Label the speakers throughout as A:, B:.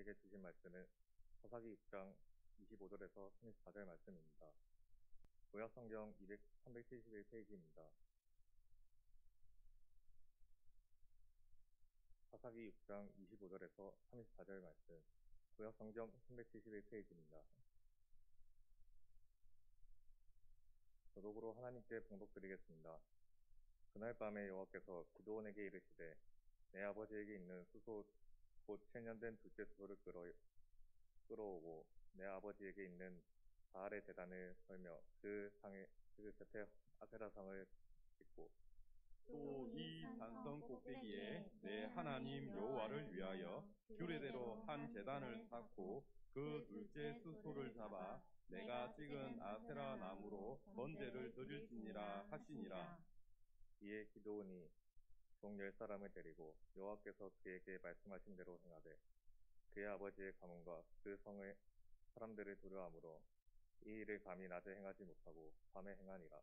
A: 우리에게 주신 말씀은 사사기 6장 25절에서 34절 말씀입니다. 구약성경 371페이지입니다. 사사기 6장 25절에서 34절 말씀, 구약성경 371페이지입니다. 저독으로 하나님께 봉독드리겠습니다. 그날 밤에 여호와께서 기드온에게 이르시되 내 아버지에게 있는 수소 곧 7년 된 둘째 수소를 끌어오고 내 아버지에게 있는 바알의 제단을 설며 그 곁에 아세라상을 짓고
B: 또 이 산성 꼭대기에 내 하나님 여호와를 위하여 규례대로 한 제단을 쌓고 그 둘째 수소를 잡아 내가 찍은 아세라 나무로 번제를 드릴지니라 하시니라.
A: 이에 기드온이 종 10사람을 데리고 여호와께서 그에게 말씀하신 대로 행하되 그의 아버지의 가문과 그 성의 사람들을 두려워하므로 이 일을 감히 낮에 행하지 못하고 밤에 행하니라.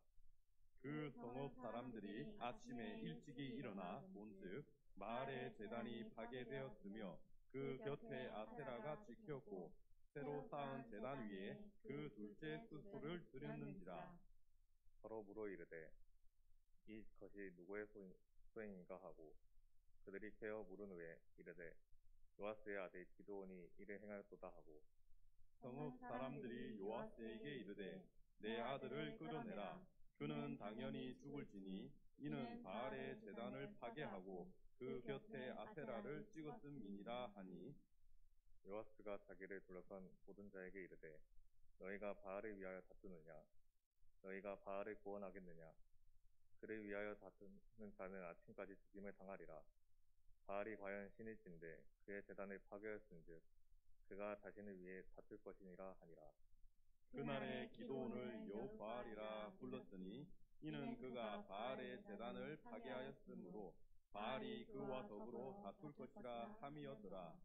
B: 그 성읍 사람들이 아침에 일찍이 일어나 본즉 마을의 제단이 파괴되었으며 그 곁에 아세라가 찍혔고 새로 쌓은 제단 위에 그 둘째 수소를 드렸는지라.
A: 서로 물어 이르되 이것이 누구의 소행인가 하고 그들이 깨어 물은 후에 이르되 요아스의 아들 기드온이 이를 행하였도다 하고
B: 성읍 사람들이 요아스에게 이르되 내 아들을 끌어내라. 그는 당연히 죽을지니 이는 바알의 제단을 파괴하고 그 곁에 아세라를 찍었음이니라 하니,
A: 요아스가 자기를 둘러선 모든 자에게 이르되 너희가 바알을 위하여 다투느냐 너희가 바알을 구원하겠느냐 그를 위하여 다투는 자는 아침까지 죽임을 당하리라. 바알이 과연 신일진데 그의 제단을 파괴하였은즉 그가 자신을 위해 다툴 것이니라 하니라.
B: 그날에 기드온을 여호바알이라 불렀으니 이는 그가 바알의 제단을 파괴하였으므로 바알이 그와 더불어 다툴 것이라 함이었더라.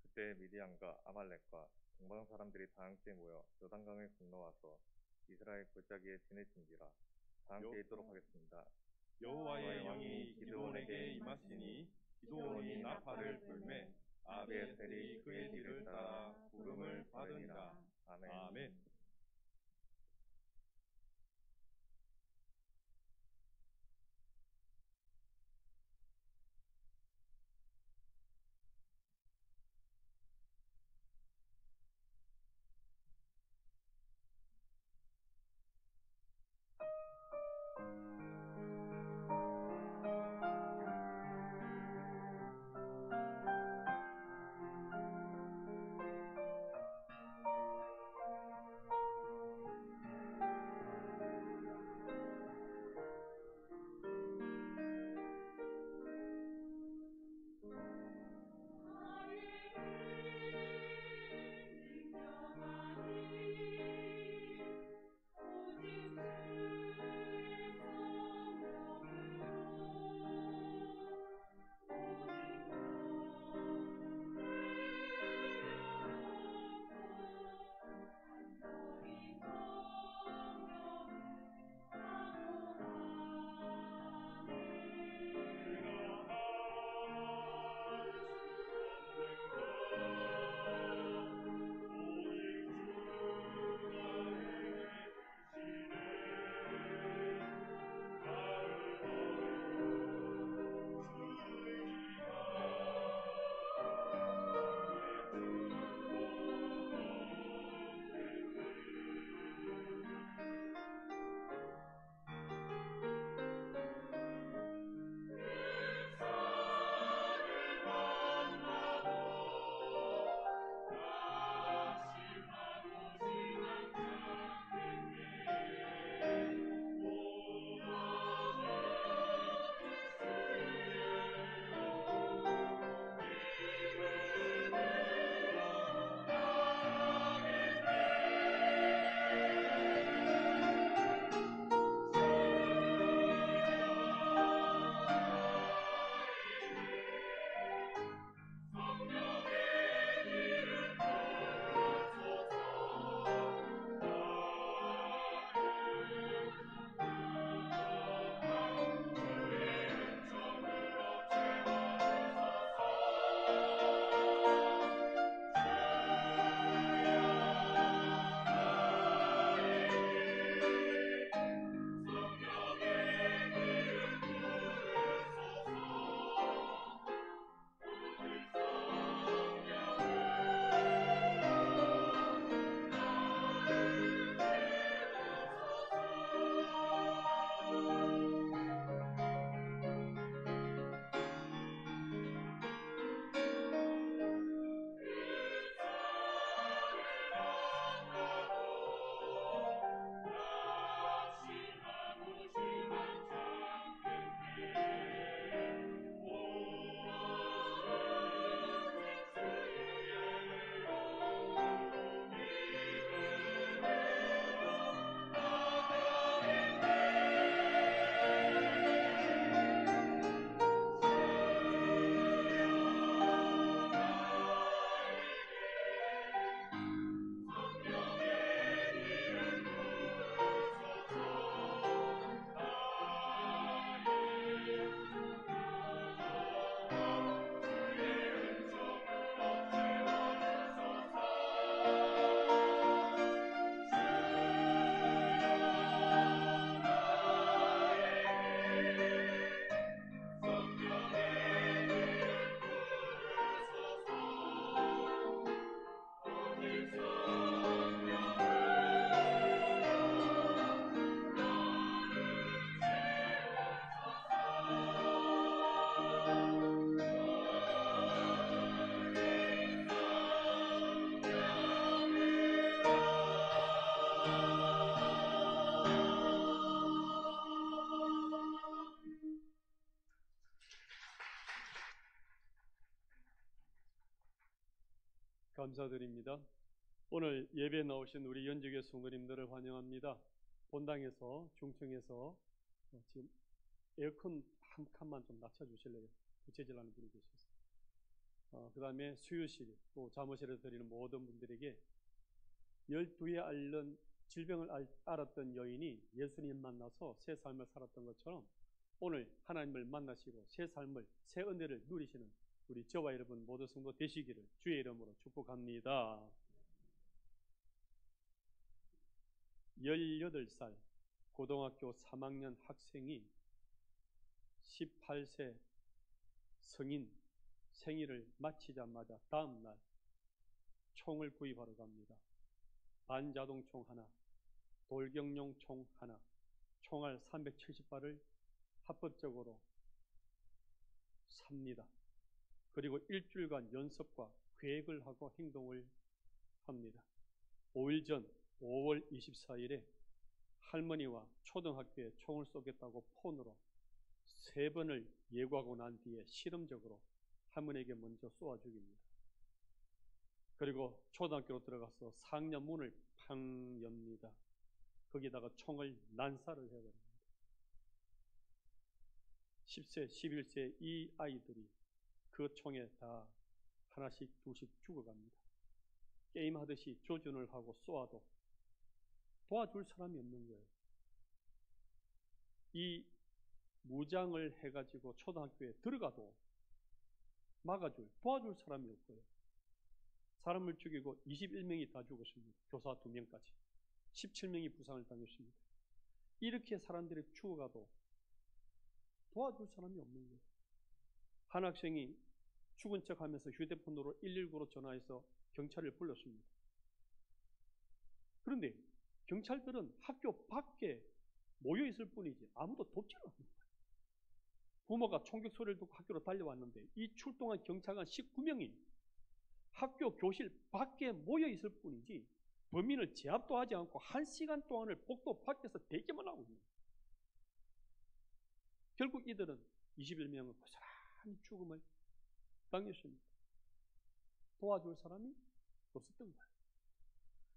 A: 그때 미디안과 아말렉과 동방 사람들이 다 함께 모여 요단강을 건너와서 이스라엘 골짜기에 진을 친지라. 다 함께 읽도록 하겠습니다.
B: 여호와의 영이 기드온에게 임하시니 기드온이 나팔을 불매 아비에셀이 그의 뒤를 따라 부름을 받으니라.
A: 아멘.
B: 아멘.
C: 감사드립니다. 오늘 예배에 나오신 우리 연주교 성도님들을 환영합니다. 본당에서 중층에서 지금 에어컨 한 칸만 좀 낮춰주실래요? 부채질하는 분이 계셔서. 그 다음에 수유실 또 잠옷실에서 드리는 모든 분들에게 12에 앓는 질병을 앓았던 여인이 예수님 만나서 새 삶을 살았던 것처럼 오늘 하나님을 만나시고 새 삶을, 새 은혜를 누리시는 우리 저와 여러분 모두 성도 되시기를 주의 이름으로 축복합니다. 18살 고등학교 3학년 학생이 18세 성인 생일을 마치자마자 다음날 총을 구입하러 갑니다. 반자동총 하나, 돌격용 총 하나, 총알 370발을 합법적으로 삽니다. 그리고 일주일간 연습과 계획을 하고 행동을 합니다. 5일 전 5월 24일에 할머니와 초등학교에 총을 쏘겠다고 폰으로 3번을 예고하고 난 뒤에 실험적으로 할머니에게 먼저 쏘아 죽입니다. 그리고 초등학교로 들어가서 상년 문을 팡 엽니다. 거기다가 총을 난사를 해버립니다. 10세, 11세 이 아이들이 그 총에 다 하나씩 두씩 죽어갑니다. 게임하듯이 조준을 하고 쏘아도 도와줄 사람이 없는 거예요. 이 무장을 해가지고 초등학교에 들어가도 도와줄 사람이 없고요. 사람을 죽이고 21명이 다 죽었습니다. 교사 2명까지. 17명이 부상을 당했습니다. 이렇게 사람들이 죽어가도 도와줄 사람이 없는 거예요. 한 학생이 죽은 척하면서 휴대폰으로 119로 전화해서 경찰을 불렀습니다. 그런데 경찰들은 학교 밖에 모여 있을 뿐이지 아무도 돕지는 않는 거예요. 부모가 총격 소리를 듣고 학교로 달려왔는데 이 출동한 경찰관 19명이 학교 교실 밖에 모여 있을 뿐이지 범인을 제압도 하지 않고 1시간 동안을 복도 밖에서 대기만 하고 있는 거예요. 결국 이들은 21명은 고스란히 죽음을 당했습니다. 도와줄 사람이 없었던 거예요.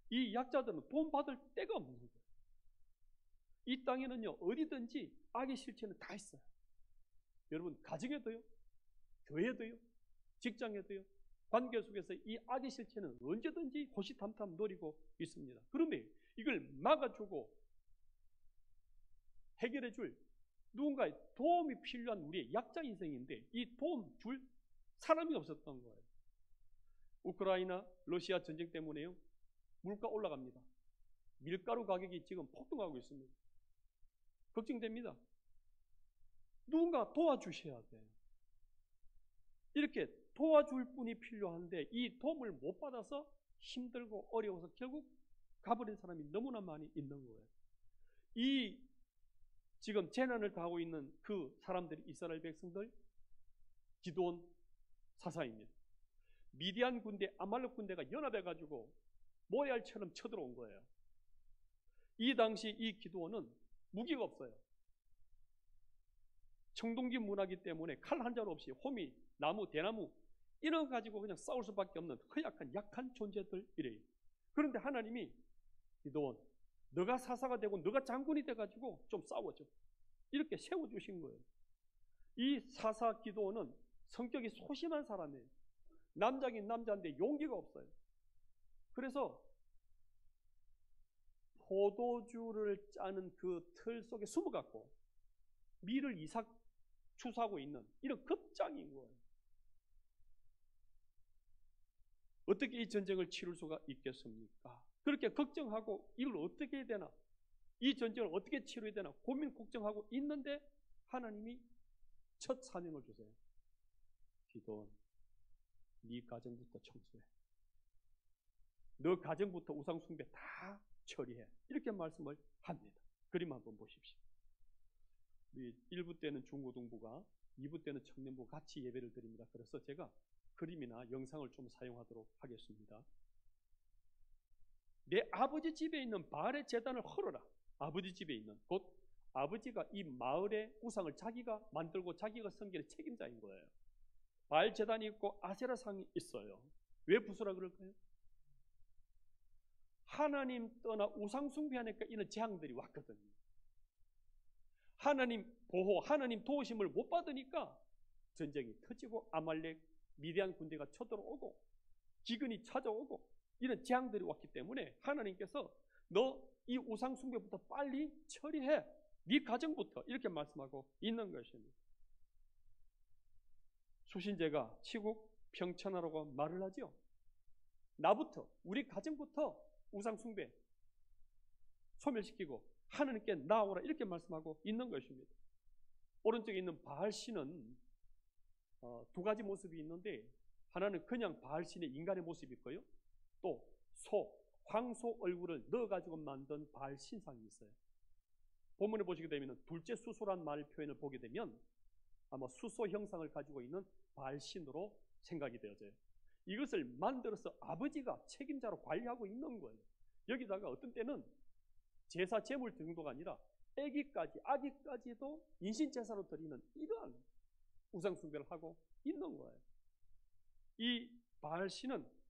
C: 이 약자들은 돈 받을 데가 없는 거예요. 이 땅에는요 어디든지 악의 실체는 다 있어요. 여러분 가정에도요, 교회에도요, 직장에도요, 관계 속에서 이 악의 실체는 언제든지 호시탐탐 노리고 있습니다. 그런데 이걸 막아주고 해결해줄 누군가의 도움이 필요한 우리의 약자 인생인데 이 도움 줄 사람이 없었던 거예요. 우크라이나 러시아 전쟁 때문에요 물가 올라갑니다. 밀가루 가격이 지금 폭등하고 있습니다. 걱정됩니다. 누군가 도와주셔야 돼요. 이렇게 도와줄 분이 필요한데 이 도움을 못 받아서 힘들고 어려워서 결국 가버린 사람이 너무나 많이 있는 거예요. 이 지금 재난을 당하고 있는 그 사람들이 이스라엘 백성들 기드온 사사입니다. 미디안 군대, 아말렉 군대가 연합해가지고 모래알처럼 쳐들어온 거예요. 이 당시 이 기드온은 무기가 없어요. 청동기 문화기 때문에 칼 한 자루 없이 호미, 나무, 대나무 이런 거 가지고 그냥 싸울 수밖에 없는 허약한 약한 존재들이래요. 그런데 하나님이 기드온 너가 사사가 되고 너가 장군이 돼가지고 좀 싸워줘. 이렇게 세워주신 거예요. 이 사사 기드온은 성격이 소심한 사람이에요. 남자긴 남자인데 용기가 없어요. 그래서 포도주를 짜는 그 틀 속에 숨어갖고 밀을 추수하고 있는 이런 급장인 거예요. 어떻게 이 전쟁을 치룰 수가 있겠습니까? 그렇게 걱정하고 이걸 어떻게 해야 되나, 이 전쟁을 어떻게 치료해야 되나 고민 걱정하고 있는데 하나님이 첫 사명을 주세요. 기도원, 네 가정부터 청소해. 너 가정부터 우상숭배 다 처리해. 이렇게 말씀을 합니다. 그림 한번 보십시오. 우리 1부 때는 중고등부가, 2부 때는 청년부가 같이 예배를 드립니다. 그래서 제가 그림이나 영상을 좀 사용하도록 하겠습니다. 내 아버지 집에 있는 바알의 제단을 헐어라. 아버지 집에 있는, 곧 아버지가 이 마을의 우상을 자기가 만들고 자기가 섬기는 책임자인 거예요. 바알 제단이 있고 아세라상이 있어요. 왜 부수라 그럴까요? 하나님 떠나 우상 숭배하니까 이런 재앙들이 왔거든요. 하나님 보호, 하나님 도우심을 못 받으니까 전쟁이 터지고 아말렉, 미디안 군대가 쳐들어오고 기근이 찾아오고 이런 재앙들이 왔기 때문에 하나님께서 너 이 우상 숭배부터 빨리 처리해. 네 가정부터 이렇게 말씀하고 있는 것입니다. 수신제가 치국 평천하라고 말을 하죠. 나부터, 우리 가정부터 우상 숭배 소멸시키고 하나님께 나아오라 이렇게 말씀하고 있는 것입니다. 오른쪽에 있는 바알신은 두 가지 모습이 있는데 하나는 그냥 바알신의 인간의 모습이 있고요. 또 황소 얼굴을 넣어가지고 만든 바알 신상이 있어요. 본문에 보시게 되면 둘째 수소란 말 표현을 보게 되면 아마 수소 형상을 가지고 있는 바알 신으로 생각이 되어져요. 이것을 만들어서 아버지가 책임자로 관리하고 있는 거예요. 여기다가 어떤 때는 제사 제물 정도가 아니라 아기까지도 인신제사로 드리는 이러한 우상숭배를 하고 있는 거예요. 이 바알 신은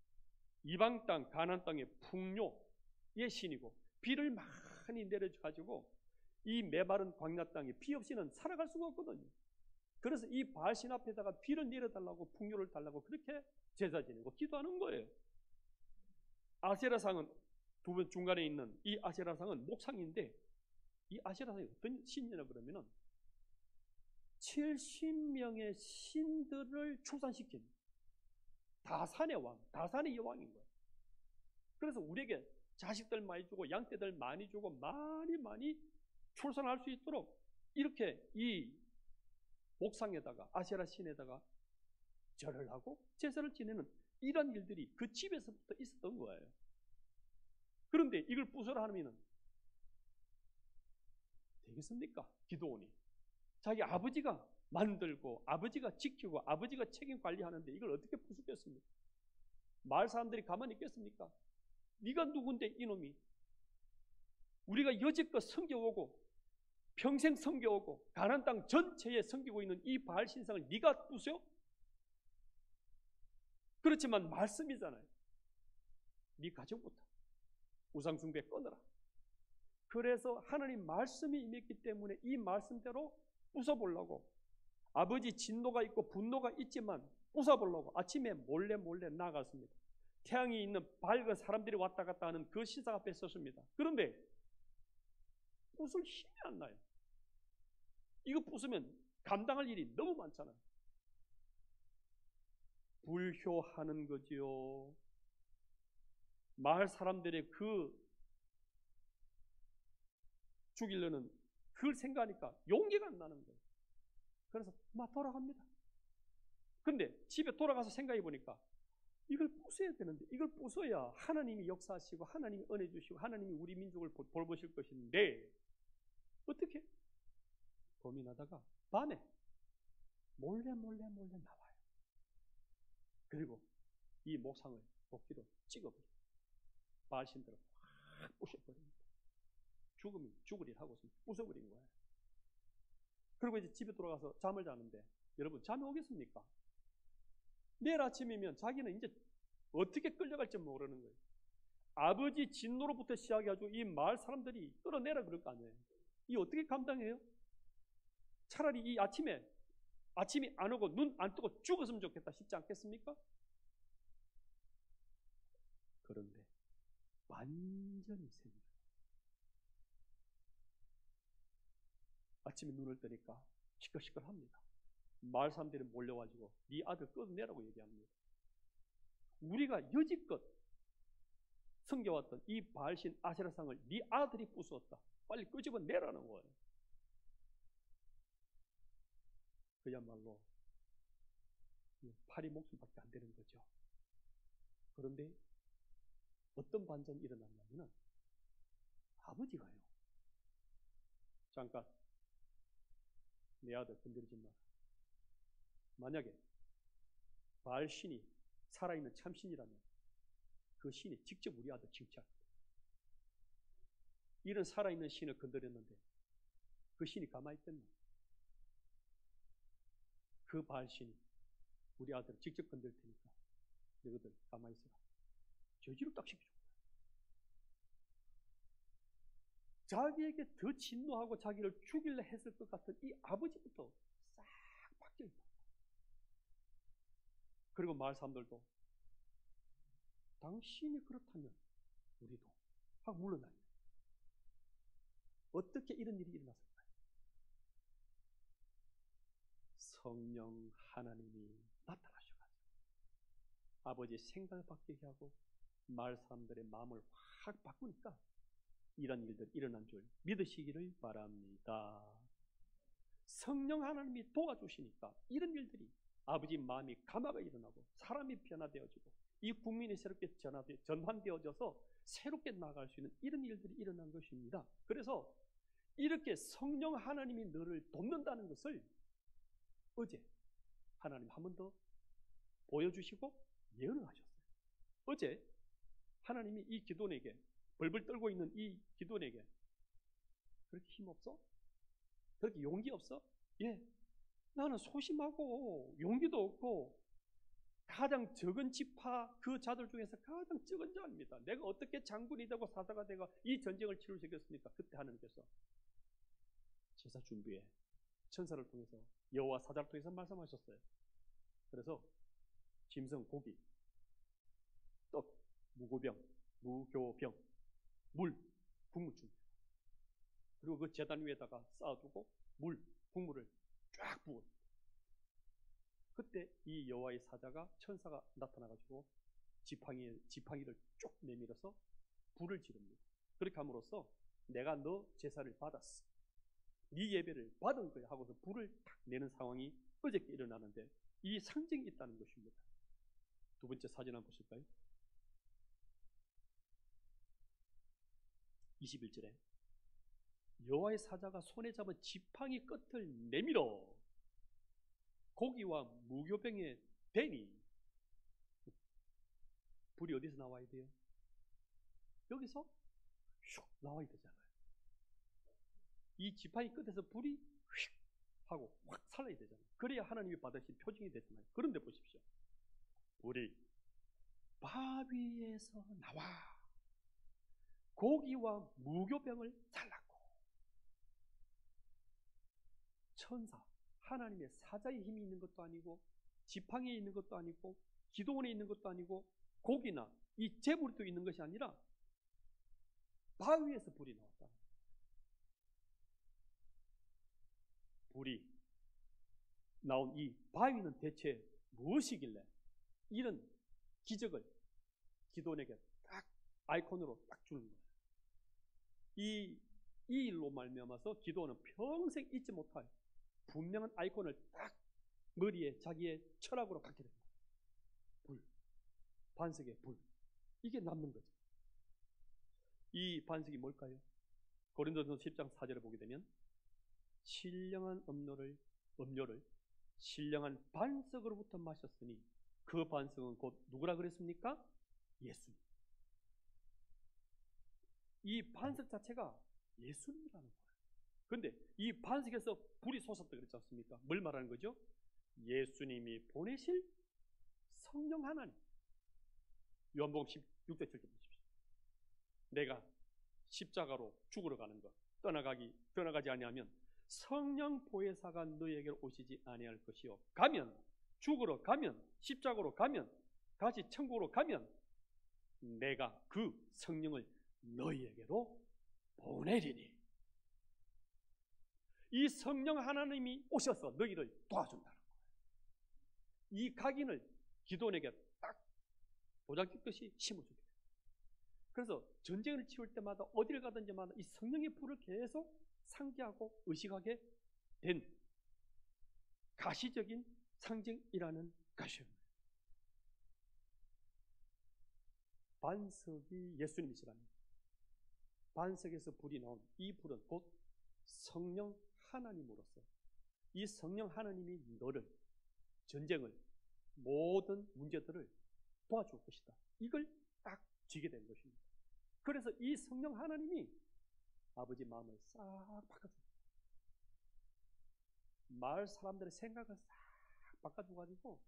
C: 이방 땅 가나안 땅의 풍요의 신이고 비를 많이 내려가지고 이 메마른 광야 땅에 비 없이는 살아갈 수가 없거든요. 그래서 이 바알 신 앞에다가 비를 내려달라고 풍요를 달라고 그렇게 제사 지내고 기도하는 거예요. 아세라상은 두 번 중간에 있는 이 아세라상은 목상인데 이 아세라상이 어떤 신이냐 그러면은 70명의 신들을 출산시킨 다산의 왕, 다산의 여왕인 거예요. 그래서 우리에게 자식들 많이 주고 양떼들 많이 주고 많이 출산할 수 있도록 이렇게 이 목상에다가 아세라 신에다가 절을 하고 제사를 지내는 이런 일들이 그 집에서부터 있었던 거예요. 그런데 이걸 부숴라 하면은 되겠습니까? 기도원이 자기 아버지가 만들고 아버지가 지키고 아버지가 책임 관리하는데 이걸 어떻게 부수겠습니까? 마을 사람들이 가만히 있겠습니까? 네가 누군데 이놈이 우리가 여지껏 섬겨오고 평생 섬겨오고 가나안 땅 전체에 섬기고 있는 이 바알 신상을 네가 부숴? 그렇지만 말씀이잖아요. 네 가정부터 우상 숭배 끊어라. 그래서 하나님 말씀이 임했기 때문에 이 말씀대로 부숴보려고 아버지 진노가 있고 분노가 있지만 부숴보려고 아침에 몰래 나갔습니다. 태양이 있는 밝은 사람들이 왔다 갔다 하는 그 시작 앞에 섰습니다. 그런데 부술 힘이 안 나요. 이거 부수면 감당할 일이 너무 많잖아요. 불효하는 거지요. 마을 사람들의 그 죽이려는 그걸 생각하니까 용기가 안 나는 거예요. 그래서 막 돌아갑니다. 근데 집에 돌아가서 생각해 보니까 이걸 부숴야 되는데 이걸 부숴야 하나님이 역사하시고 하나님이 은혜 주시고 하나님이 우리 민족을 돌보실 것인데 어떻게? 고민하다가 밤에 몰래 나와요. 그리고 이 목상을 도끼로 찍어버려요. 바알신들을 확 부셔버립니다. 죽으면 죽을 일 하고서 부숴버린 거예요. 그리고 이제 집에 돌아가서 잠을 자는데 여러분 잠이 오겠습니까? 내일 아침이면 자기는 이제 어떻게 끌려갈지 모르는 거예요. 아버지 진노로부터 시작해가지고 이 마을 사람들이 끌어내라 그럴 거 아니에요. 이 어떻게 감당해요? 차라리 이 아침이 안 오고 눈 안 뜨고 죽었으면 좋겠다 싶지 않겠습니까? 그런데 완전히 생겨요. 아침에 눈을 뜨니까 시끌시끌합니다. 마을 사람들이 몰려가지고 네 아들 끌어내라고 얘기합니다. 우리가 여지껏 섬겨왔던 이 바알신 아세라상을 네 아들이 부수었다. 빨리 끄집어내라는 거예요. 그야말로 파리 목숨밖에 안 되는 거죠. 그런데 어떤 반전이 일어났냐면 아버지가요. 잠깐 내 아들 건드리지 마라. 만약에 바알신이 살아있는 참신이라면 그 신이 직접 우리 아들 징치할 거예요. 이런 살아있는 신을 건드렸는데 그 신이 가만히 있겠나? 그 바알신이 우리 아들을 직접 건들 테니까 너희들 가만히 있어라. 저지로 딱 시켜준 거예요. 자기에게 더 진노하고 자기를 죽이려 했을 것 같은 이 아버지부터 싹 바뀌어 있다. 그리고 마을 사람들도 당신이 그렇다면 우리도 하고 물러나요. 어떻게 이런 일이 일어났을까요? 성령 하나님이 나타나셔가지고 아버지의 생각을 바뀌게 하고 마을 사람들의 마음을 확 바꾸니까 이런 일들이 일어난 줄 믿으시기를 바랍니다. 성령 하나님이 도와주시니까 이런 일들이 아버지 마음이 감화가 일어나고 사람이 변화되어지고 이 국민이 새롭게 전환되어져서 새롭게 나아갈 수 있는 이런 일들이 일어난 것입니다. 그래서 이렇게 성령 하나님이 너를 돕는다는 것을 어제 하나님 한 번 더 보여주시고 예언을 하셨어요. 어제 하나님이 이 기도원에게 벌벌 떨고 있는 이 기도원에게 그렇게 힘없어? 그렇게 용기 없어? 예, 나는 소심하고 용기도 없고 가장 적은 지파 그 자들 중에서 가장 적은 자입니다. 내가 어떻게 장군이 되고 사사가 되고 이 전쟁을 치를 수 있겠습니까? 그때 하나님께서 제사 준비에 천사를 통해서 여호와 사자를 통해서 말씀하셨어요. 그래서 짐승, 고기, 떡, 무교병, 물, 국물 준비. 그리고 그 제단 위에다가 쌓아두고 국물을 쫙 부어. 그때 이 여호와의 사자가 천사가 나타나가지고 지팡이를 쭉 내밀어서 불을 지릅니다. 그렇게 함으로써 내가 너 제사를 받았어. 네 예배를 받은 거야 하고서 불을 탁 내는 상황이 어저께 일어나는데 이 상징이 있다는 것입니다. 두 번째 사진 한번 보실까요? 21절에 여호와의 사자가 손에 잡은 지팡이 끝을 내밀어 고기와 무교병에 대니 불이 어디서 나와야 돼요? 여기서 슉 나와야 되잖아요. 이 지팡이 끝에서 불이 휙 하고 확 살아야 되잖아요. 그래야 하나님이 받으신 표징이 되잖아요. 그런데 보십시오. 불이 바위에서 나와 고기와 무교병을 잘랐고 천사 하나님의 사자의 힘이 있는 것도 아니고 지팡이에 있는 것도 아니고 기도원에 있는 것도 아니고 고기나 이 재물도 있는 것이 아니라 바위에서 불이 나왔다. 불이 나온 이 바위는 대체 무엇이길래 이런 기적을 기도원에게 딱 아이콘으로 딱 주는 거예요. 이 일로 말미암아서 기도원은 평생 잊지 못할 분명한 아이콘을 딱 머리에 자기의 철학으로 갖게 됩니다. 불, 반석의 불. 이게 남는 거죠. 이 반석이 뭘까요? 고린도전서 10장 4절을 보게 되면 신령한 음료를 신령한 반석으로부터 마셨으니 그 반석은 곧 누구라 그랬습니까? 예수님. 이 반석 자체가 예수님이라는 거예요. 그런데 이 반석에서 불이 솟았다 그랬지 않습니까? 뭘 말하는 거죠? 예수님이 보내실 성령 하나님. 요한복음 16절 7절 보십시오. 내가 십자가로 죽으러 가는 것 떠나가지 아니하면 성령 보혜사가 너희에게로 오시지 아니할 것이요 가면 죽으러 가면 십자가로 가면 다시 천국으로 가면 내가 그 성령을 너희에게로 보내리니 이 성령 하나님이 오셔서 너희를 도와준다는 거예요. 이 각인을 기도원에게 딱 도장찍듯이 심어주게 돼요. 그래서 전쟁을 치울 때마다 어디를 가든지마다 이 성령의 불을 계속 상기하고 의식하게 된 가시적인 상징이라는 것입니다. 반석이 예수님이시라는 반석에서 불이 나온 이 불은 곧 성령 하나님으로서 이 성령 하나님이 너를 전쟁을 모든 문제들을 도와줄 것이다. 이걸 딱 쥐게 된 것입니다. 그래서 이 성령 하나님이 아버지 마음을 싹 바꿔줍니다. 마을 사람들의 생각을 싹 바꿔줘가지고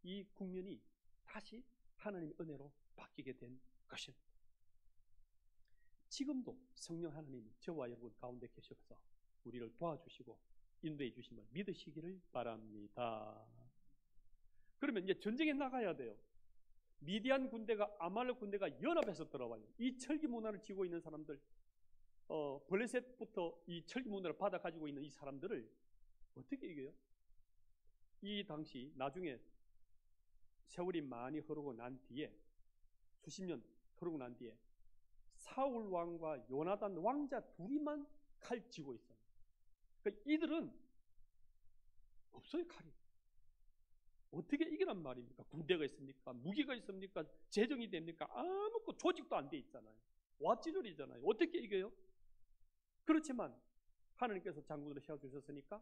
C: 이 국면이 다시 하나님의 은혜로 바뀌게 된 것입니다. 지금도 성령 하나님이 저와 여러분 가운데 계셔서 우리를 도와주시고 인도해 주심을 믿으시기를 바랍니다. 그러면 이제 전쟁에 나가야 돼요. 미디안 군대가 아말렉 군대가 연합해서 들어와요. 이 철기 문화를 쥐고 있는 사람들, 블레셋부터 이 철기 문화를 받아 가지고 있는 이 사람들을 어떻게 이겨요? 이 당시 나중에 세월이 많이 흐르고 난 뒤에, 수십 년 흐르고 난 뒤에 사울 왕과 요나단 왕자 둘이만 칼 쥐고 있어요. 그러니까 이들은 없어요, 칼이. 어떻게 이기란 말입니까? 군대가 있습니까? 무기가 있습니까? 재정이 됩니까? 아무것도 조직도 안 돼 있잖아요. 왓지졸이잖아요. 어떻게 이겨요? 그렇지만 하나님께서 장군으로 세워주셨으니까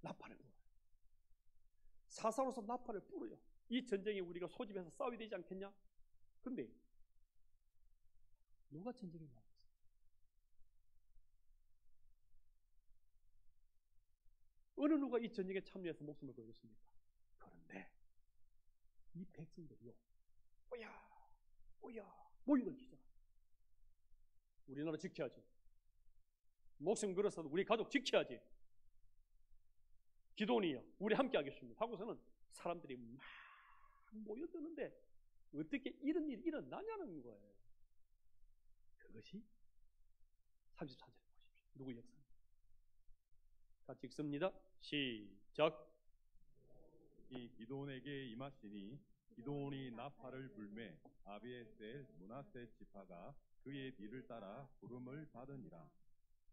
C: 나팔을 불어요. 사사로서 나팔을 불어요. 이 전쟁에 우리가 소집해서 싸워야 되지 않겠냐? 근데 누가 전쟁에 나왔어요? 어느 누가 이 전쟁에 참여해서 목숨을 걸었습니까? 그런데 이 백성들이요, 오야 모이들 기자. 우리나라 지켜야지. 목숨 걸어서도 우리 가족 지켜야지. 기도원이요, 우리 함께 하겠습니다 하고서는 사람들이 막 모여드는데 어떻게 이런 일이 일어나냐는 거예요. 그것이 34절에 보십시오. 누구 역사입니까? 같이 읽습니다. 시작.
B: 이 기도원에게 임하시니 기도원이 나팔을 불매 아비에셀 므낫세 지파가 그의 뒤를 따라 부름을 받으니라.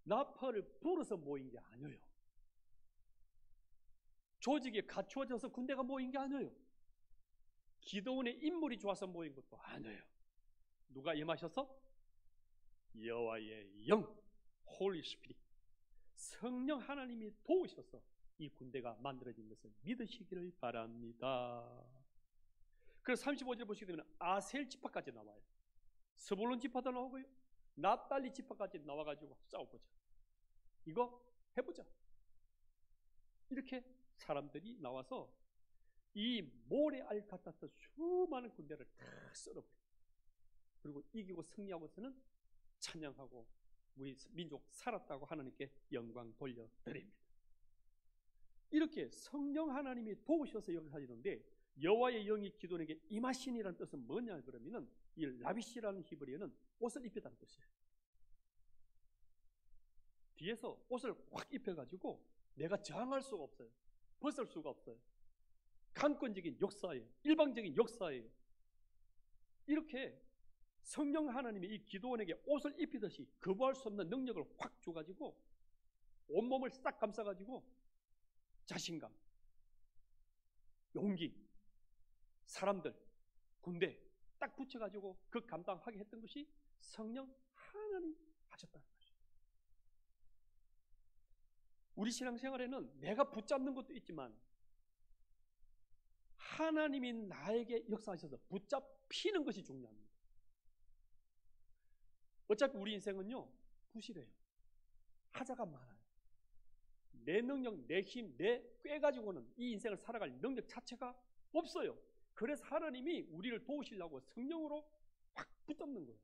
C: 나팔을 불어서 모인 게 아니에요. 조직이 갖추어져서 군대가 모인 게 아니에요. 기도원의 인물이 좋아서 모인 것도 아니에요. 누가 임하셔서? 여호와의 영, 홀리 스피릿, 성령 하나님이 도우셔서 이 군대가 만들어진 것을 믿으시기를 바랍니다. 그래서 35절 보시게 되면 아셀 지파까지 나와요. 스불론 지파도 나오고요, 납달리 지파까지 나와가지고 싸워보자. 이거 해보자. 이렇게 사람들이 나와서 이 모래알 같았던 수많은 군대를 다 썰어버려요. 그리고 이기고 승리하고서는 찬양하고 우리 민족 살았다고 하나님께 영광 돌려드립니다. 이렇게 성령 하나님이 도우셔서 역사하시는데, 여호와의 영이 기도원에게 임하시니라는 뜻은 뭐냐 그러면은 이 라비시라는 히브리어는 옷을 입히다는 뜻이에요. 뒤에서 옷을 확 입혀가지고 내가 저항할 수가 없어요. 벗을 수가 없어요. 강권적인 역사예요. 일방적인 역사예요. 이렇게 성령 하나님이 이 기도원에게 옷을 입히듯이 거부할 수 없는 능력을 확 줘가지고 온몸을 싹 감싸가지고 자신감, 용기, 사람들, 군대 딱 붙여가지고 그 감당하게 했던 것이 성령 하나님 하셨다는 것입니다. 우리 신앙생활에는 내가 붙잡는 것도 있지만 하나님이 나에게 역사하셔서 붙잡히는 것이 중요합니다. 어차피 우리 인생은요, 부실해요. 하자가 많아요. 내 능력, 내 힘, 내 꾀 가지고는 이 인생을 살아갈 능력 자체가 없어요. 그래서 하나님이 우리를 도우시려고 성령으로 확 붙잡는 거예요.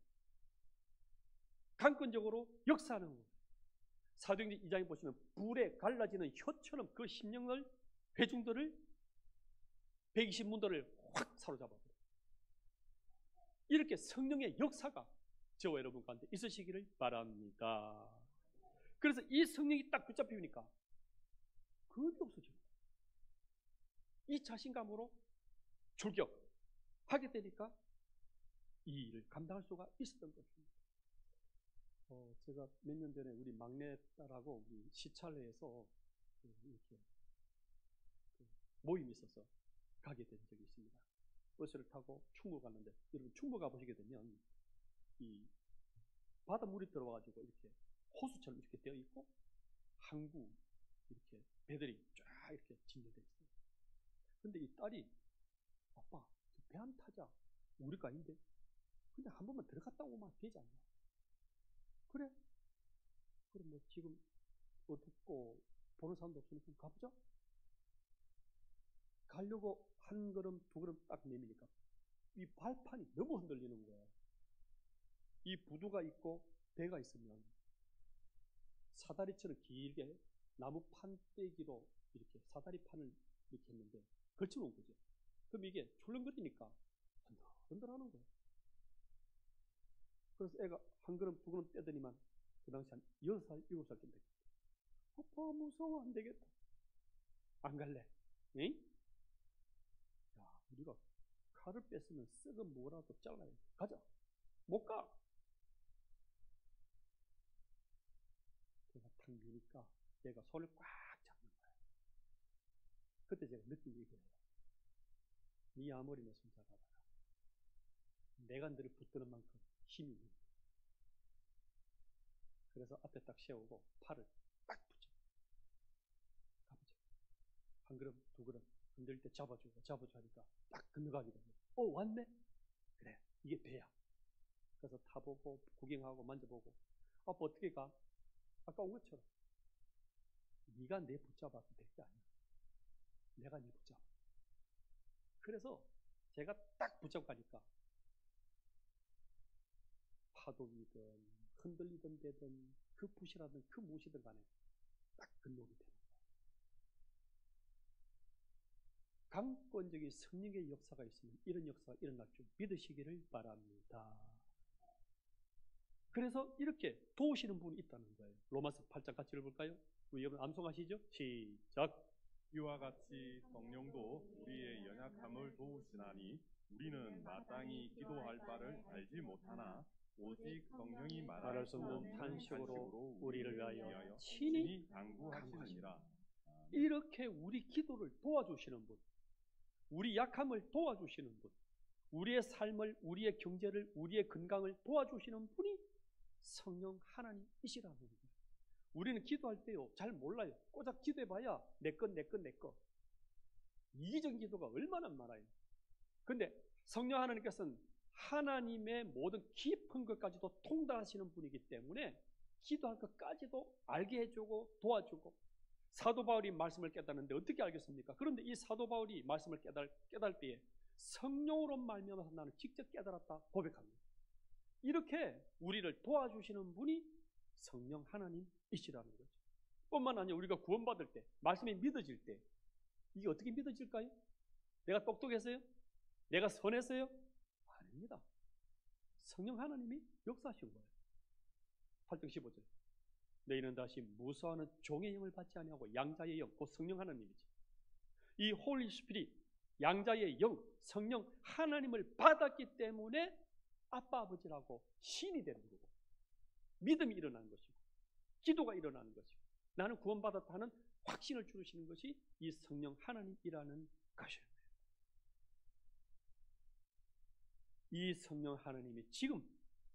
C: 강권적으로 역사하는 거예요. 사도행전 2장에 보시면 불에 갈라지는 혀처럼 그 심령을, 회중들을, 120문도를 확 사로잡아버려요. 이렇게 성령의 역사가 저와 여러분 가운데 있으시기를 바랍니다. 그래서 이 성령이 딱 붙잡히니까 겁이 없어집니다. 이 자신감으로 출격하게 되니까 이 일을 감당할 수가 있었던 것입니다. 제가 몇 년 전에 우리 막내딸하고 시찰회에서 이렇게 모임이 있어서 가게 된 적이 있습니다. 버스를 타고 충무 갔는데, 여러분 충무 가보시게 되면 이 바닷물이 들어와가지고 이렇게 호수처럼 이렇게 되어 있고 항구 이렇게 배들이 쫙 이렇게 진열되어 있어요. 근데 이 딸이, 아빠 배 한 타자. 우리가 아닌데 그냥 한 번만 들어갔다 오면 되지 않나? 그래? 그럼 뭐 지금 어둡고 보는 사람도 없으니까 가보자. 가려고 한 걸음 두 걸음 딱 내미니까 이 발판이 너무 흔들리는 거예요. 이 부두가 있고 배가 있으면 사다리처럼 길게 나무 판때기로 이렇게 사다리판을 이렇게 했는데 걸쳐놓은 거죠. 그럼 이게 출렁거리니까 흔들흔들하는 거예요. 그래서 애가 한 걸음 두 걸음 떼더니만 그 당시 한 6살, 7살 쯤 되겠다. 아빠 무서워, 안 되겠다. 안 갈래. 응? 야, 우리가 칼을 뺐으면 썩은 뭐라도 잘라야 돼. 가자. 못 가. 제가 탁 미니까 얘가 손을 꽉 잡는 거예요. 그때 제가 느낀 게 이거예요. 네 아무리 내 손 잡아봐라. 내가 너를 붙드는 만큼 힘이 있는 거예요. 그래서 앞에 딱 세우고 팔을 딱 붙여. 가보자. 한 걸음, 두 걸음 흔들 때 잡아주고 하니까 딱 건너가게 되면 왔네? 그래, 이게 배야. 그래서 타보고 구경하고 만져보고 아빠 어떻게 가? 아까 온 것처럼 네가 내 붙잡아도 될 게 아니야. 내가 네 붙잡아. 그래서 제가 딱 붙잡고 가니까 파도 위든 흔들리던 데든 그 붓이라든 그 무엇이든 간에 딱 근록이 되는 거예요. 강권적인 성령의 역사가 있으면 이런 역사가 일어날 줄 믿으시기를 바랍니다. 그래서 이렇게 도우시는 분이 있다는 거예요. 로마서 8장 같이 읽어볼까요? 우리 여러분 암송하시죠? 시작.
B: 이와 같이 성령도 우리의 연약함을 도우시나니 우리는 마땅히 기도할 바를 알지 못하나 오직 성령이 말할 수 없는 탄식으로 우리를 위하여 친히 간구하시느니라.
C: 이렇게 우리 기도를 도와주시는 분, 우리 약함을 도와주시는 분, 우리의 삶을, 우리의 경제를, 우리의 건강을 도와주시는 분이 성령 하나님이시라는 거예요. 우리는 기도할 때요, 잘 몰라요. 꼬작 기도해봐야 내 것. 이기적인 기도가 얼마나 많아요. 근데 성령 하나님께서는 하나님의 모든 깊은 것까지도 통달하시는 분이기 때문에 기도할 것까지도 알게 해주고 도와주고, 사도 바울이 말씀을 깨닫는데 어떻게 알겠습니까? 그런데 이 사도 바울이 말씀을 깨달을 때에 성령으로 말미암아서 나는 직접 깨달았다 고백합니다. 이렇게 우리를 도와주시는 분이 성령 하나님이시라는 거죠. 뿐만 아니라 우리가 구원받을 때, 말씀이 믿어질 때 이게 어떻게 믿어질까요? 내가 똑똑해서요? 내가 선해서요? 아닙니다. 성령 하나님이 역사하신 거예요. 8장 15절. 너희는 다시 무서워하는 종의 영을 받지 아니하고 양자의 영, 곧 성령 하나님이지. 이 홀리 스피릿, 양자의 영, 성령 하나님을 받았기 때문에 아빠 아버지라고 신이 되는 거고, 믿음이 일어나는 것이고, 기도가 일어나는 것이고, 나는 구원받았다는 확신을 주시는 것이 이 성령 하나님이라는 것이에요. 이 성령 하나님이 지금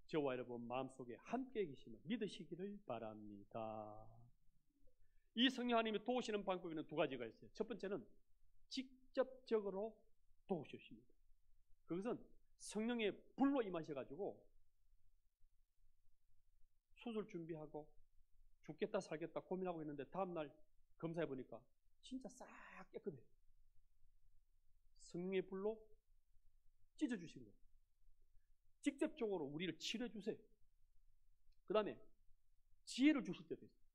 C: 저와 여러분 마음속에 함께 계심을 믿으시기를 바랍니다. 이 성령 하나님이 도우시는 방법에는 두 가지가 있어요. 첫 번째는 직접적으로 도우십니다. 그것은 성령의 불로 임하셔가지고 수술 준비하고 죽겠다 살겠다 고민하고 있는데 다음날 검사해보니까 진짜 싹 깨끗해요. 성령의 불로 찢어주신 거예요. 직접적으로 우리를 치료해주세요. 그 다음에 지혜를 주실 때도 있어요.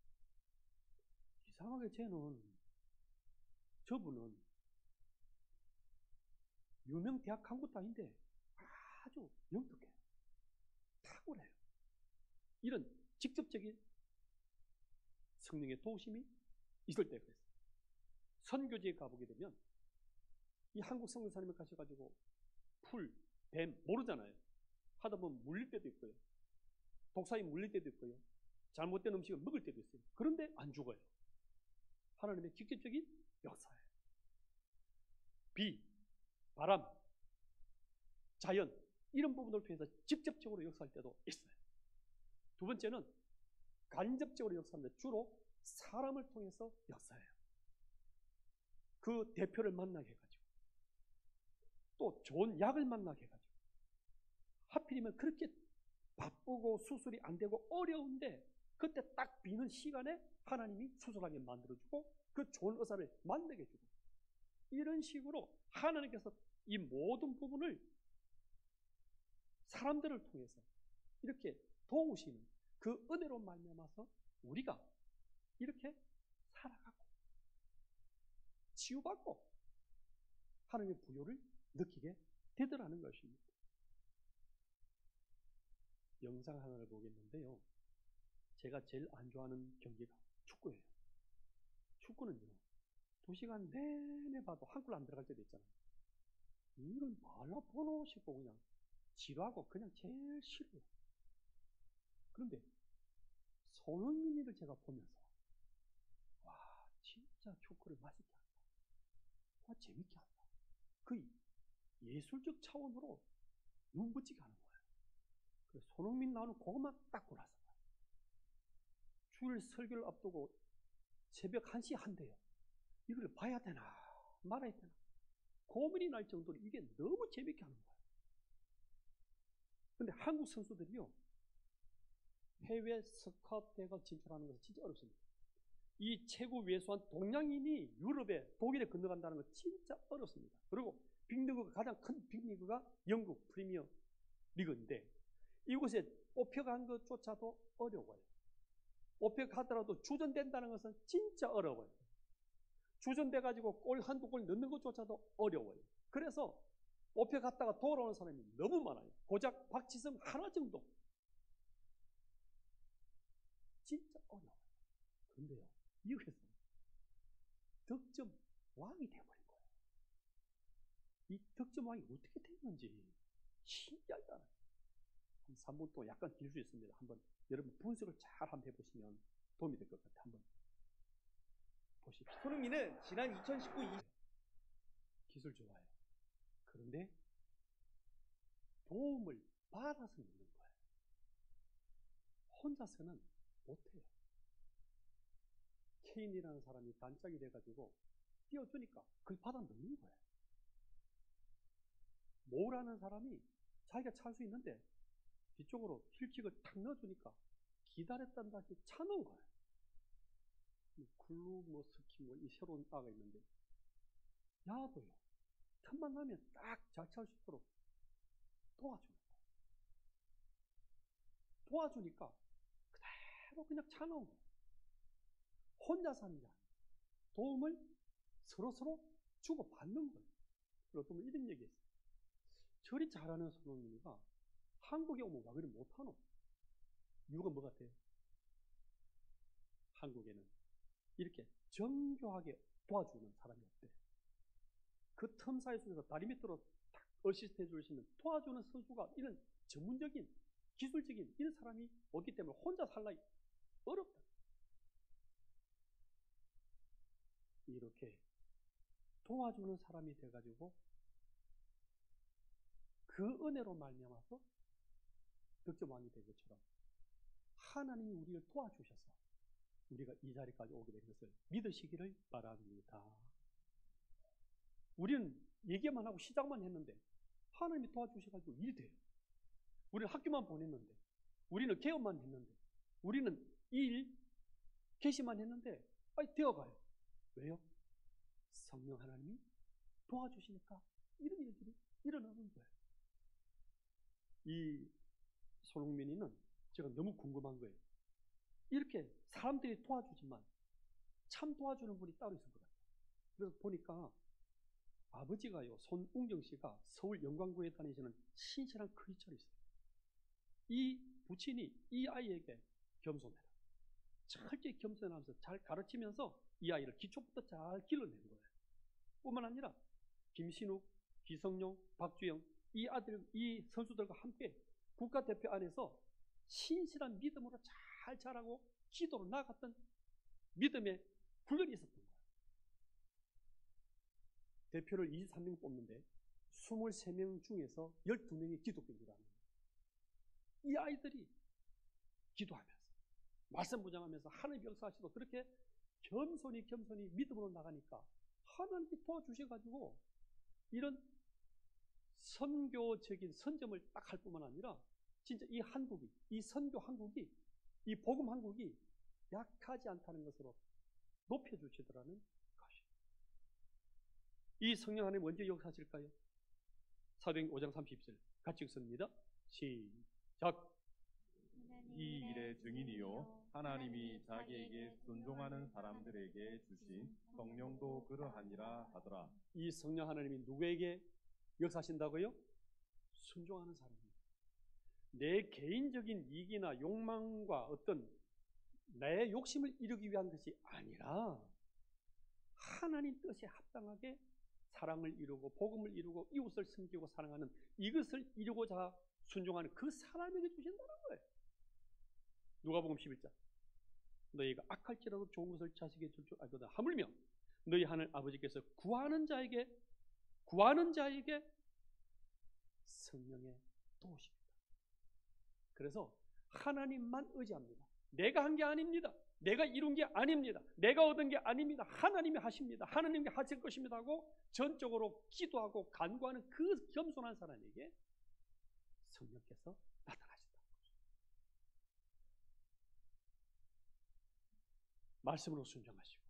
C: 이상하게 저분은 유명 대학 간 것도 아닌데 아주 영특해요. 탁월해요. 이런 직접적인 성령의 도우심이 있을 때가 있어요. 선교지에 가보게 되면 이 한국 선교사님을 가셔가지고 풀, 뱀 모르잖아요. 하다 보면 물릴 때도 있고요. 독사에 물릴 때도 있고요. 잘못된 음식을 먹을 때도 있어요. 그런데 안 죽어요. 하나님의 직접적인 역사예요. 비, 바람, 자연 이런 부분을 통해서 직접적으로 역사할 때도 있어요. 두 번째는 간접적으로 역사하는데 주로 사람을 통해서 역사해요. 그 대표를 만나게 해가지고 또 좋은 약을 만나게 해가지고 하필이면 그렇게 바쁘고 수술이 안 되고 어려운데 그때 딱 비는 시간에 하나님이 수술하게 만들어주고 그 좋은 의사를 만나게 해주고 이런 식으로 하나님께서 이 모든 부분을 사람들을 통해서 이렇게 도우시는 그 은혜로 말미암아서 우리가 이렇게 살아가고 치유받고 하나님의 부요를 느끼게 되더라는 것입니다. 영상 하나를 보겠는데요. 제가 제일 안 좋아하는 경기가 축구예요. 축구는요, 2시간 내내 봐도 한 골 안 들어갈 때도 있잖아요. 이건 말라 보노 싶고 그냥 지루하고 그냥 제일 싫어요. 그런데 손흥민이를 제가 보면서 와, 진짜 축구를 맛있게 한다. 와, 재밌게 한다. 그 예술적 차원으로 눈부지게 하는 거예요. 그래서 손흥민 나오는 그것만 딱 골라서 주일 설교를 앞두고 새벽 1시에 한대요. 이걸 봐야 되나 말아야 되나 고민이 날 정도로 이게 너무 재밌게 하는 거예요. 근데 한국 선수들이요, 해외 스카웃대가 진출하는 것은 진짜 어렵습니다. 이 최고 외수한 동양인이 유럽에 독일에 건너간다는 건 진짜 어렵습니다. 그리고 빅리그가 가장 큰 빅리그가 영국 프리미어 리그인데 이곳에 뽑혀간 것조차도 어려워요. 뽑혀가더라도 주전된다는 것은 진짜 어려워요. 주전돼가지고 골 한두 골 넣는 것조차도 어려워요. 그래서 뽑혀갔다가 돌아오는 사람이 너무 많아요. 고작 박지성 하나 정도. 진짜 어려워요. 그런데요, 이것은 득점 왕이 되어버린 거예요. 이 득점 왕이 어떻게 됐는지 신기하다. 한 3분 동안 약간 길 수 있습니다. 한번 여러분 분석을 잘 한번 해보시면 도움이 될 것 같아요. 한번 보십시오.
D: 손흥민은 지난 2019
C: 기술 좋아요. 그런데 도움을 받아서 넣는 거예요. 혼자서는 못해요. 케인이라는 사람이 단짝이 돼가지고 띄워주니까 그걸 받아 넣는 거예요. 모라는 사람이 자기가 찰 수 있는데 뒤쪽으로 힐킥을 탁 넣어주니까 기다렸단 다시 차는 거예요. 클루 스키 이 새로운 바가 있는데 야도요, 틈만 나면 딱 잘 찰 수 있도록 도와주는 거예요. 도와주니까 그대로 그냥 차는 거예요. 혼자서 하는 게 아니에요. 도움을 서로 주고받는 거예요. 그리고 어떤 분 이런 얘기 했어요. 저리 잘하는 손흥민이가 한국에 오면 와 그리 못하노? 이유가 뭐 같아요? 한국에는 이렇게 정교하게 도와주는 사람이 없대요. 그 틈 사이 속에서 다리 밑으로 딱 어시스트 해줄 수 있는 도와주는 선수가 이런 전문적인 기술적인 이런 사람이 없기 때문에 혼자 살기 어렵다. 이렇게 도와주는 사람이 돼가지고 그 은혜로 말미암아서 득점왕이 된 것처럼 하나님이 우리를 도와주셔서 우리가 이 자리까지 오게 된 것을 믿으시기를 바랍니다. 우리는 얘기만 하고 시작만 했는데 하나님이 도와주셔가지고 일이 돼요. 우리는 학교만 보냈는데, 우리는 개업만 했는데, 우리는 일 개시만 했는데 되어가요. 왜요? 성령 하나님이 도와주시니까 이런 일들이 일어나는 거예요. 이 손흥민이는 제가 너무 궁금한 거예요. 이렇게 사람들이 도와주지만 참 도와주는 분이 따로 있을 것 같아요. 그래서 보니까 아버지가요, 손웅정 씨가 서울 영광구에 다니시는 신실한 크리스천이 있어요. 이 부친이 이 아이에게 겸손해라, 철저히 겸손하면서 잘 가르치면서 이 아이를 기초부터 잘 길러낸 거예요. 뿐만 아니라 김신욱, 기성용, 박주영 이 아들, 이 선수들과 함께 국가대표 안에서 신실한 믿음으로 잘 자라고 기도로 나아갔던 믿음의 훈련이 있었던 거예요. 대표를 23명 뽑는데 23명 중에서 12명이 기독교인이라는 거예요. 이 아이들이 기도하면서 말씀 분양하면서 하나님 역사하시고 그렇게 겸손히 믿음으로 나가니까 하나님이 도와주셔가지고 이런 선교적인 선점을 딱 할 뿐만 아니라 진짜 이 한국이, 이 선교 한국이, 이 복음 한국이 약하지 않다는 것으로 높여주시더라는 것입니다. 이 성령 하나님 언제 역사하실까요? 사도행전 5장 30절 같이 읽습니다. 시작.
B: 이 일의 증인이요 하나님이 자기에게 순종하는 사람들에게 주신 성령도 그러하니라 하더라.
C: 이 성령 하나님이 누구에게 역사하신다고요? 순종하는 사람입니다. 내 개인적인 이익이나 욕망과 어떤 내 욕심을 이루기 위한 것이 아니라 하나님 뜻에 합당하게 사랑을 이루고 복음을 이루고 이웃을 섬기고 사랑하는 이것을 이루고자 순종하는 그 사람에게 주신다는 거예요. 누가복음 11장. 너희가 악할지라도 좋은 것을 자식에게 줄 줄 알거든. 하물며 너희 하늘 아버지께서 구하는 자에게 성령의 도우십니다. 그래서 하나님만 의지합니다. 내가 한 게 아닙니다. 내가 이룬 게 아닙니다. 내가 얻은 게 아닙니다. 하나님이 하십니다. 하나님이 하실 것입니다 하고 전적으로 기도하고 간구하는 그 겸손한 사람에게 성령께서 나타나신다. 말씀으로 순종하시고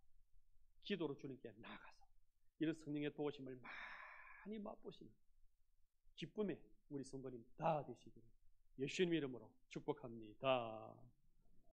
C: 기도로 주님께 나아가서 이런 성령의 도우심을 많이 맛보시는 기쁨의 우리 성도님 다 되시기를 예수님 이름으로 축복합니다.